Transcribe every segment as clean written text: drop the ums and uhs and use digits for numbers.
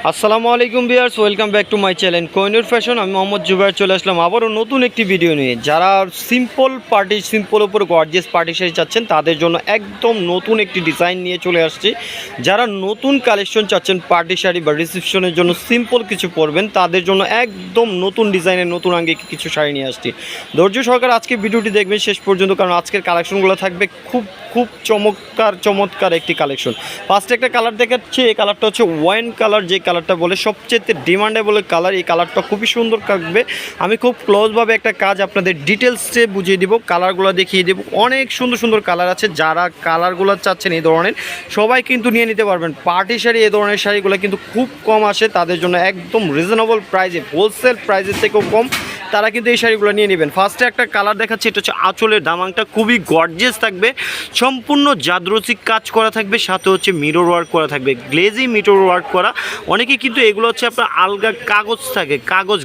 আসসালামু আলাইকুম viewers, welcome back to my channel Kohinoor fashion. আমি মোহাম্মদ জুবায়ের চলে আসলাম আবারও নতুন একটি ভিডিও নিয়ে। যারা সিম্পল উপর গর্জিয়াস পার্টি শাড়ি চাচ্ছেন তাদের জন্য একদম নতুন একটি ডিজাইন নিয়ে চলে আসছি। যারা নতুন কালেকশন চাচ্ছেন পার্টি শাড়ি বা রিসেপশনের জন্য সিম্পল কিছু পরবেন তাদের জন্য একদম নতুন ডিজাইনের নতুন আঙ্গিকে কিছু শাড়ি নিয়ে আসছি। ধৈর্য সহকারে আজকে ভিডিওটি দেখবেন শেষ পর্যন্ত, কারণ আজকের কালেকশনগুলো থাকবে খুব চমৎকার একটি কালেকশন। ফার্স্টে একটা কালার দেখাচ্ছি, এই কালারটা হচ্ছে ওয়াইন কালার, যে কালারটা বলে সবচেয়ে ডিমান্ডেবল কালার। এই কালারটা খুবই সুন্দর থাকবে। আমি খুব ক্লোজভাবে একটা কাজ আপনাদের ডিটেলসে বুঝিয়ে দিব, কালারগুলো দেখিয়ে দেবো। অনেক সুন্দর কালার আছে। যারা কালারগুলো চাচ্ছেন এই ধরনের সবাই কিন্তু নিয়ে নিতে পারবেন। পার্টি শাড়ি এই ধরনের শাড়িগুলো কিন্তু খুব কম আসে, তাদের জন্য একদম রিজনেবল প্রাইসে, হোলসেল প্রাইসের থেকেও কম তারা কিন্তু এই শাড়িগুলো নিয়ে নেবেন। ফার্স্টে একটা কালার দেখাচ্ছি, এটা হচ্ছে আঁচলের দামাংটা খুবই গর্জিয়াস থাকবে, সম্পূর্ণ জাদরসিক কাজ করা থাকবে, সাথে হচ্ছে মিরর ওয়ার্ক করা থাকবে, গ্লেজি মিরর ওয়ার্ক করা। অনেকে কিন্তু এগুলো হচ্ছে আপনার আলগা কাগজ থাকে,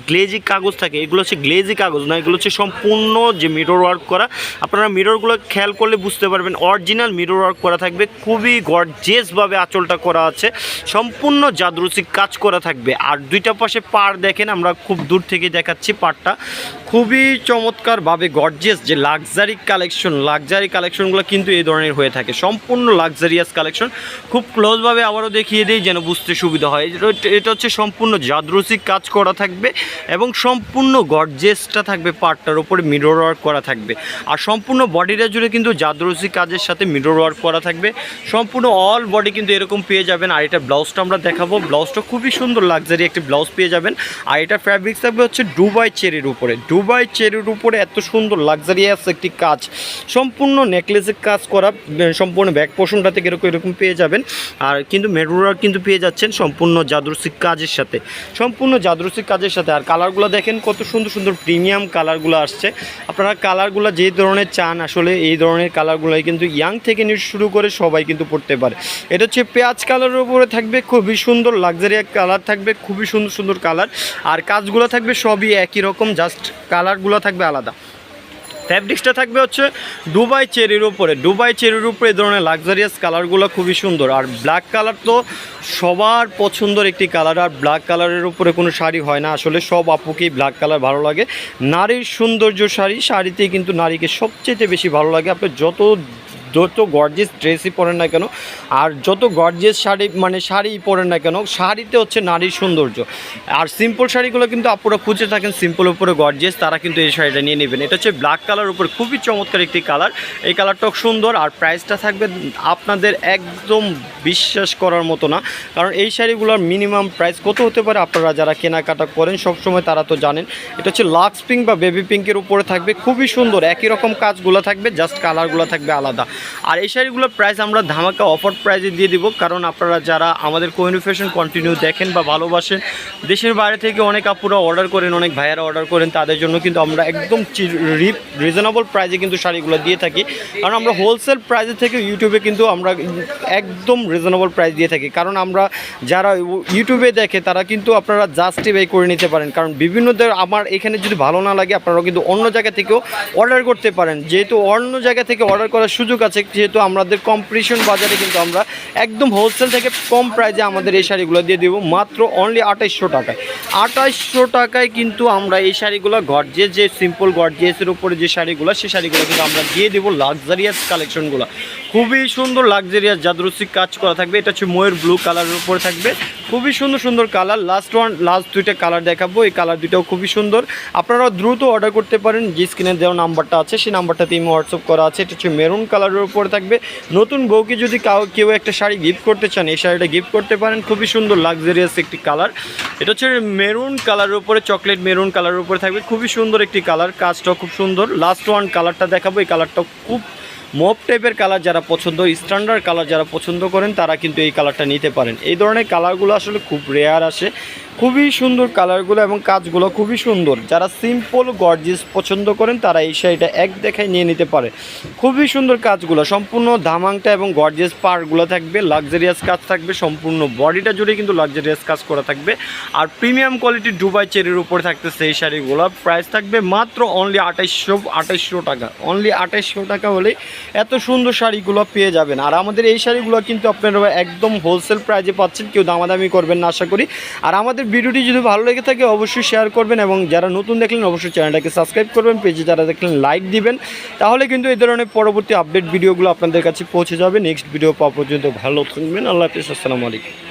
গ্লেজি কাগজ থাকে, এগুলো হচ্ছে গ্লেজি কাগজ না, এগুলো হচ্ছে সম্পূর্ণ যে মিরর ওয়ার্ক করা। আপনারা মিররগুলো খেয়াল করলে বুঝতে পারবেন অরিজিনাল মিরর ওয়ার্ক করা থাকবে, খুবই গর্জিয়াসভাবে আঁচলটা করা আছে, সম্পূর্ণ জাদরসিক কাজ করা থাকবে। আর দুইটা পাশে পাড় দেখেন, আমরা খুব দূর থেকে দেখাচ্ছি, পাড়টা খুবই চমৎকারভাবে গর্জিয়াস। যে লাক্সারি কালেকশনগুলো কিন্তু এই ধরনের হয়ে থাকে, সম্পূর্ণ লাক্সারিয়াস কালেকশন। খুব ক্লোজভাবে আবারও দেখিয়ে দিই যেন বুঝতে সুবিধা হয়। এটা হচ্ছে সম্পূর্ণ জাদরসিক কাজ করা থাকবে এবং সম্পূর্ণ গর্জিয়াসটা থাকবে, পার্টটার উপরে মিরর ওয়ার্ক করা থাকবে। আর সম্পূর্ণ বডিটা জুড়ে কিন্তু জাদরসিক কাজের সাথে মিরর ওয়ার্ক করা থাকবে, সম্পূর্ণ অল বডি কিন্তু এরকম পেয়ে যাবেন। আর এটা ব্লাউজটা আমরা দেখাবো, ব্লাউজটা খুবই সুন্দর লাক্সারি একটি ব্লাউজ পেয়ে যাবেন। আর এটা ফ্যাব্রিক্স থাকবে হচ্ছে দুবাই চেরির উপরে এত সুন্দর লাক্সারিয়াস একটি কাজ, সম্পূর্ণ নেকলেসের কাজ করা, সম্পূর্ণ ব্যাক পোর্শনটা থেকে এরকম পেয়ে যাবেন। আর কিন্তু মেরুরা কিন্তু পেয়ে যাচ্ছেন সম্পূর্ণ জাদরসিক কাজের সাথে, আর কালারগুলো দেখেন কত সুন্দর প্রিমিয়াম কালারগুলো আসছে। আপনারা কালারগুলো যে ধরনের চান, আসলে এই ধরনের কালারগুলোই কিন্তু ইয়াং থেকে নিয়ে শুরু করে সবাই কিন্তু পড়তে পারে। এটা হচ্ছে পেঁয়াজ কালারের উপরে থাকবে, খুবই সুন্দর লাক্সারিয়াস কালার থাকবে, খুবই সুন্দর কালার। আর কাজগুলো থাকবে সবই একই রকম, জাস্ট কালারগুলো থাকবে আলাদা। ফ্যাব্রিক্সটা থাকবে হচ্ছে দুবাই চেরির উপরে এই ধরনের লাক্সারিয়াস কালারগুলো খুবই সুন্দর। আর ব্ল্যাক কালার তো সবার পছন্দের একটি কালার, আর ব্ল্যাক কালারের উপরে কোনো শাড়ি হয় না, আসলে সব আপুকেই ব্ল্যাক কালার ভালো লাগে। নারীর সৌন্দর্য শাড়িতেই কিন্তু নারীকে সবচেয়ে বেশি ভালো লাগে। আপনি যত গর্জিয়াস ড্রেসই পরেন না কেন, আর যত গর্জিয়াস শাড়ি পরেন না কেন, শাড়িতে হচ্ছে নারীর সৌন্দর্য। আর সিম্পল শাড়িগুলো কিন্তু আপনারা খুঁজে থাকেন সিম্পল উপরে গর্জিয়াস, তারা কিন্তু এই শাড়িটা নিয়ে নেবেন। এটা হচ্ছে ব্ল্যাক কালার উপরে খুবই চমৎকার একটি কালার, এই কালারটাও সুন্দর। আর প্রাইসটা থাকবে আপনাদের একদম বিশ্বাস করার মতো না, কারণ এই শাড়িগুলোর মিনিমাম প্রাইস কত হতে পারে আপনারা যারা কেনাকাটা করেন সবসময় তারা তো জানেন। এটা হচ্ছে লাক্স পিঙ্ক বা বেবি পিঙ্কের উপরে থাকবে, খুবই সুন্দর, একই রকম কাজগুলো থাকবে, জাস্ট কালারগুলো থাকবে আলাদা। আর এই শাড়িগুলোর প্রাইস আমরা ধামাকা অফার প্রাইসে দিয়ে দিব, কারণ আপনারা যারা আমাদের কোহিনুর ফ্যাশন কন্টিনিউ দেখেন বা ভালোবাসেন, দেশের বাইরে থেকে অনেক আপুরা অর্ডার করেন, অনেক ভাইয়ারা অর্ডার করেন, তাদের জন্য কিন্তু আমরা একদম রিজনেবল প্রাইসে কিন্তু শাড়িগুলো দিয়ে থাকি। কারণ আমরা হোলসেল প্রাইসে থেকে ইউটিউবে কিন্তু আমরা একদম রিজনেবল প্রাইস দিয়ে থাকি, কারণ আমরা যারা ইউটিউবে দেখে তারা কিন্তু আপনারা জাস্টিফাই করে নিতে পারেন। কারণ বিভিন্নদের আমার এখানে যদি ভালো না লাগে আপনারাও কিন্তু অন্য জায়গা থেকেও অর্ডার করতে পারেন, যেহেতু অন্য জায়গা থেকে অর্ডার করার সুযোগ আছে, যেহেতু আমাদের কম্পিটিশন বাজারে কিন্তু আমরা একদম হোলসেল থেকে কম প্রাইসে আমাদের এই শাড়িগুলো দিয়ে দেবো মাত্র অনলি 2800 টাকায় কিন্তু আমরা এই শাড়িগুলো গর্জিয়াস, যে সিম্পল গর্জিয়াসের উপরে যে শাড়িগুলো, সেই শাড়িগুলো কিন্তু আমরা দিয়ে দেবো। লাক্সারিয়াস কালেকশনগুলো খুবই সুন্দর লাক্সারিয়াস জাদরসিক কাজ করা থাকবে। এটা হচ্ছে ময়ূর ব্লু কালারের উপরে থাকবে, খুবই সুন্দর কালার। লাস্ট দুইটা কালার দেখাবো, এই কালার দুইটাও খুবই সুন্দর। আপনারা দ্রুত অর্ডার করতে পারেন, যে স্ক্রিনে দেওয়া নাম্বারটা আছে সেই নাম্বারটাতে হোয়াটসঅ্যাপ করা আছে। এটা হচ্ছে মেরুন কালারের উপরে থাকবে। নতুন বউকে যদি কেউ একটা শাড়ি গিফট করতে চান, এই শাড়িটা গিফট করতে পারেন, খুবই সুন্দর লাক্সারিয়াস একটি কালার। এটা হচ্ছে মেরুন কালারের উপরে, চকলেট মেরুন কালারের উপরে থাকবে, খুবই সুন্দর একটি কালার, কাজটাও খুব সুন্দর। লাস্ট কালারটা দেখাবো, এই কালারটাও খুব মপ টাইপের কালার, যারা পছন্দ স্ট্যান্ডার্ড কালার যারা পছন্দ করেন তারা কিন্তু এই কালারটা নিতে পারেন। এই ধরনের কালারগুলো আসলে খুব রেয়ার আসে, খুবই সুন্দর কালারগুলো এবং কাজগুলো খুবই সুন্দর। যারা সিম্পল গর্জিয়াস পছন্দ করেন তারা এই শাড়িটা এক দেখায় নিয়ে নিতে পারে। খুবই সুন্দর কাজগুলো, সম্পূর্ণ দামাংটা এবং গর্জিয়াস পাড়গুলো থাকবে, লাক্সারিয়াস কাজ থাকবে, সম্পূর্ণ বডিটা জুড়ে কিন্তু লাক্সারিয়াস কাজ করা থাকবে। আর প্রিমিয়াম কোয়ালিটির দুবাই চেরির উপরে থাকতেছে এই শাড়িগুলো। প্রাইস থাকবে মাত্র অনলি 2800 টাকা। অনলি 2800 টাকা হলেই এত সুন্দর শাড়িগুলো পেয়ে যাবেন। আর আমাদের এই শাড়িগুলো কিন্তু আপনারা একদম হোলসেল প্রাইজে পাচ্ছেন, কেউ দামাদামি করবেন না আশা করি। আর আমাদের ভিডিওটি যদি ভালো লেগে থাকে অবশ্যই শেয়ার করবেন, এবং যারা নতুন দেখলেন অবশ্যই চ্যানেলটাকে সাবস্ক্রাইব করবেন, পেজে যারা দেখলেন লাইক দিবেন, তাহলে কিন্তু এই ধরনের পরবর্তী আপডেট ভিডিওগুলো আপনাদের কাছে পৌঁছে যাবে। নেক্সট ভিডিও পাওয়া পর্যন্ত ভালো থাকবেন। আল্লাহ হাফেজ, আসসালামু আলাইকুম।